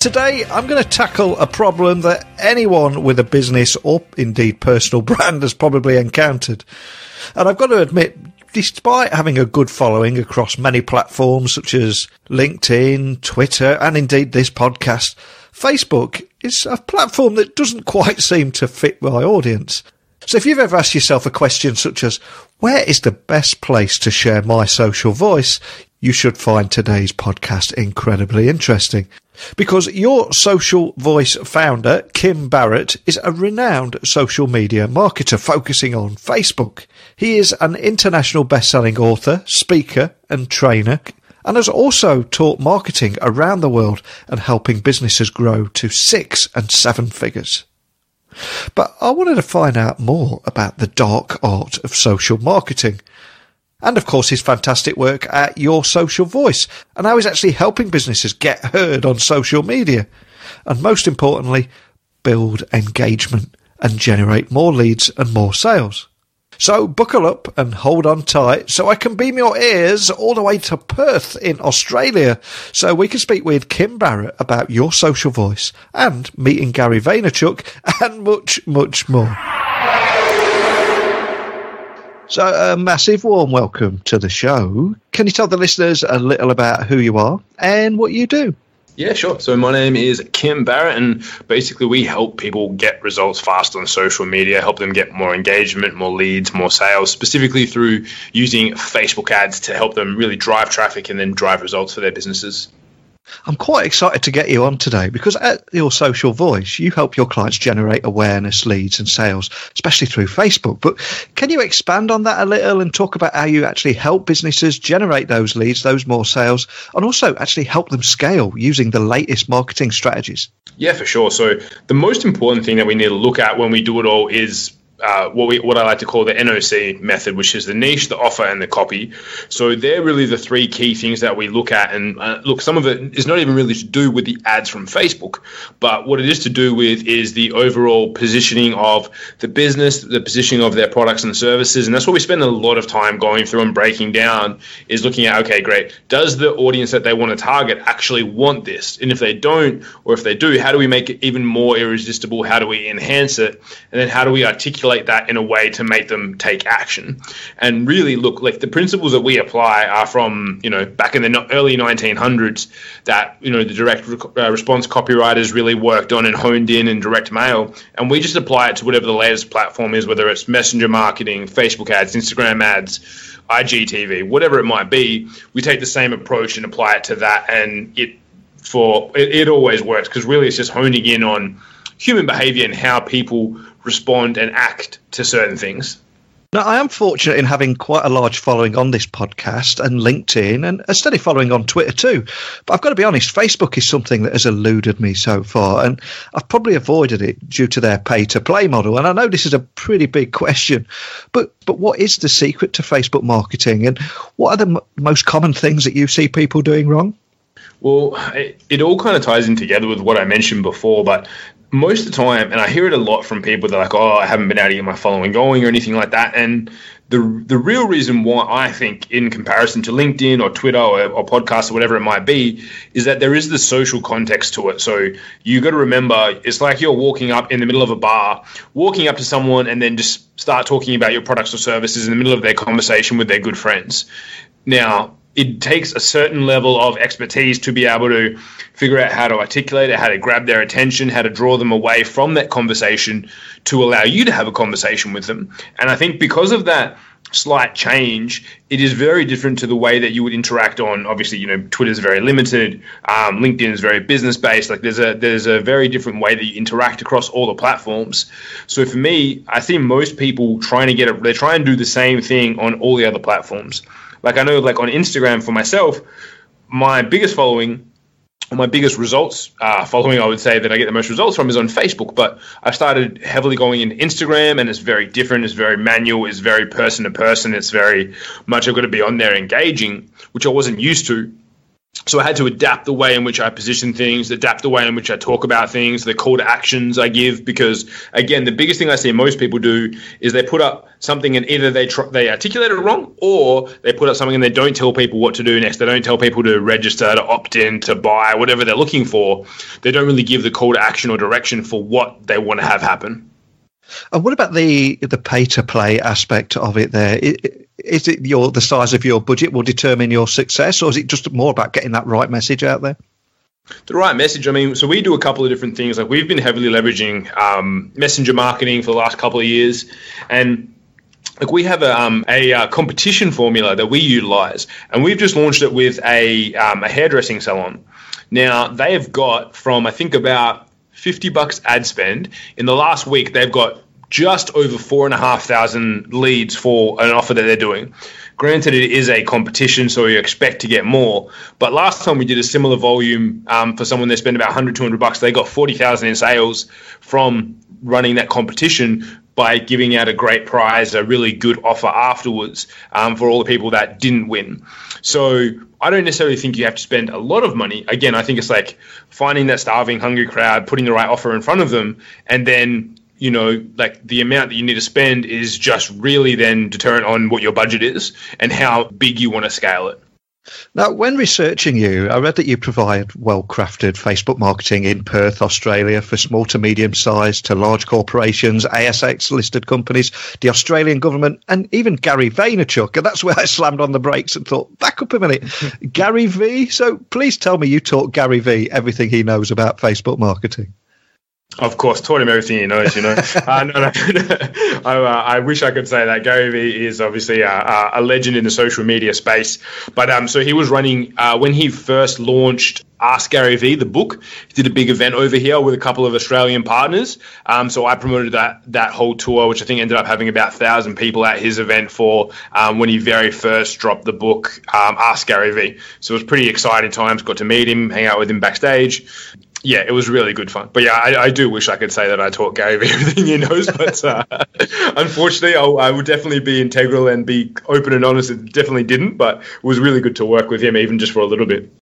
Today, I'm going to tackle a problem that anyone with a business or indeed personal brand has probably encountered. And I've got to admit, despite having a good following across many platforms such as LinkedIn, Twitter, and indeed this podcast, Facebook is a platform that doesn't quite seem to fit my audience. So if you've ever asked yourself a question such as, where is the best place to share my social voice? You should find today's podcast incredibly interesting. Because your social voice founder, Kim Barrett, is a renowned social media marketer focusing on Facebook. He is an international best-selling author, speaker and trainer, and has also taught marketing around the world and helping businesses grow to 6 and 7 figures. But I wanted to find out more about the dark art of social marketing. And of course his fantastic work at Your Social Voice and how he's actually helping businesses get heard on social media. And most importantly, build engagement and generate more leads and more sales. So buckle up and hold on tight so I can beam your ears all the way to Perth in Australia so we can speak with Kim Barrett about Your Social Voice and meeting Gary Vaynerchuk and much, much more. So a massive warm welcome to the show. Can you tell the listeners a little about who you are and what you do? Yeah, sure. So my name is Kim Barrett, and basically we help people get results fast on social media, help them get more engagement, more leads, more sales, specifically through using Facebook ads to help them really drive traffic and then drive results for their businesses. I'm quite excited to get you on today because at Your Social Voice, you help your clients generate awareness, leads and sales, especially through Facebook. But can you expand on that a little and talk about how you actually help businesses generate those leads, those more sales, and also actually help them scale using the latest marketing strategies? Yeah, for sure. So the most important thing that we need to look at when we do it all is what I like to call the NOC method, which is the niche, the offer, and the copy. So they're really the three key things that we look at. And look, some of it is not even really to do with the ads from Facebook, but what it is to do with is the overall positioning of the business, the positioning of their products and services. And that's what we spend a lot of time going through and breaking down, is looking at, okay, great, does the audience that they want to target actually want this? And if they don't, or if they do, how do we make it even more irresistible? How do we enhance it? And then how do we articulate that in a way to make them take action? And really, look, like the principles that we apply are from, back in the early 1900s that, the direct response copywriters really worked on and honed in direct mail. And we just apply it to whatever the latest platform is, whether it's messenger marketing, Facebook ads, Instagram ads, IGTV, whatever it might be. We take the same approach and apply it to that. And it always works, because really it's just honing in on human behavior and how people respond and act to certain things. Now, I am fortunate in having quite a large following on this podcast and LinkedIn and a steady following on Twitter too. But I've got to be honest, Facebook is something that has eluded me so far, and I've probably avoided it due to their pay-to-play model. And I know this is a pretty big question, but what is the secret to Facebook marketing, and what are the most common things that you see people doing wrong? Well, it all kind of ties in together with what I mentioned before, but most of the time, and I hear it a lot from people, they're like, I haven't been able to get my following going or anything like that. And the real reason why I think, in comparison to LinkedIn or Twitter or podcasts or whatever it might be, is that there is the social context to it. So you got to remember, it's like you're walking up in the middle of a bar, walking up to someone and then just start talking about your products or services in the middle of their conversation with their good friends. Now, it takes a certain level of expertise to be able to figure out how to articulate it, how to grab their attention, how to draw them away from that conversation to allow you to have a conversation with them. And I think because of that slight change, it is very different to the way that you would interact on, obviously, Twitter is very limited, LinkedIn is very business-based. Like there's a very different way that you interact across all the platforms. So for me, I see most people they try and do the same thing on all the other platforms. Like I know, like on Instagram for myself, my biggest following, or my biggest results following, I would say, that I get the most results from is on Facebook. But I've started heavily going into Instagram, and it's very different. It's very manual. It's very person to person. It's very much I've got to be on there engaging, which I wasn't used to. So I had to adapt the way in which I position things, adapt the way in which I talk about things, the call to actions I give, because, again, the biggest thing I see most people do is they put up something and either they articulate it wrong, or they put up something and they don't tell people what to do next. They don't tell people to register, to opt in, to buy, whatever they're looking for. They don't really give the call to action or direction for what they want to have happen. And what about the pay-to-play aspect of it there? Is it the size of your budget will determine your success, or is it just more about getting that right message out there? The right message, I mean, so we do a couple of different things. Like, we've been heavily leveraging messenger marketing for the last couple of years, and like, we have a competition formula that we utilize, and we've just launched it with a hairdressing salon. Now, they have got from, I think, about $50 ad spend. In the last week, they've got just over 4,500 leads for an offer that they're doing. Granted, it is a competition, so you expect to get more. But last time we did a similar volume for someone that spent about $100, $200, they got 40,000 in sales from running that competition by giving out a great prize, a really good offer afterwards for all the people that didn't win. So I don't necessarily think you have to spend a lot of money. Again, I think it's like finding that starving, hungry crowd, putting the right offer in front of them, and then, you know, like, the amount that you need to spend is just really then determined on what your budget is and how big you want to scale it. Now, when researching you, I read that you provide well-crafted Facebook marketing in Perth, Australia, for small to medium-sized to large corporations, ASX-listed companies, the Australian government, and even Gary Vaynerchuk. And that's where I slammed on the brakes and thought, back up a minute, Gary V? So please tell me you taught Gary V everything he knows about Facebook marketing. Of course, taught him everything he knows, you know. No. I wish I could say that. Gary Vee is obviously a legend in the social media space. But so he was running, when he first launched Ask Gary Vee, the book, he did a big event over here with a couple of Australian partners. So I promoted that whole tour, which I think ended up having about 1,000 people at his event for when he very first dropped the book, Ask Gary Vee. So it was pretty exciting times. Got to meet him, hang out with him backstage. Yeah, it was really good fun. But yeah, I do wish I could say that I taught Gary everything he knows, but unfortunately, I would definitely be integral and be open and honest. It definitely didn't, but it was really good to work with him, even just for a little bit.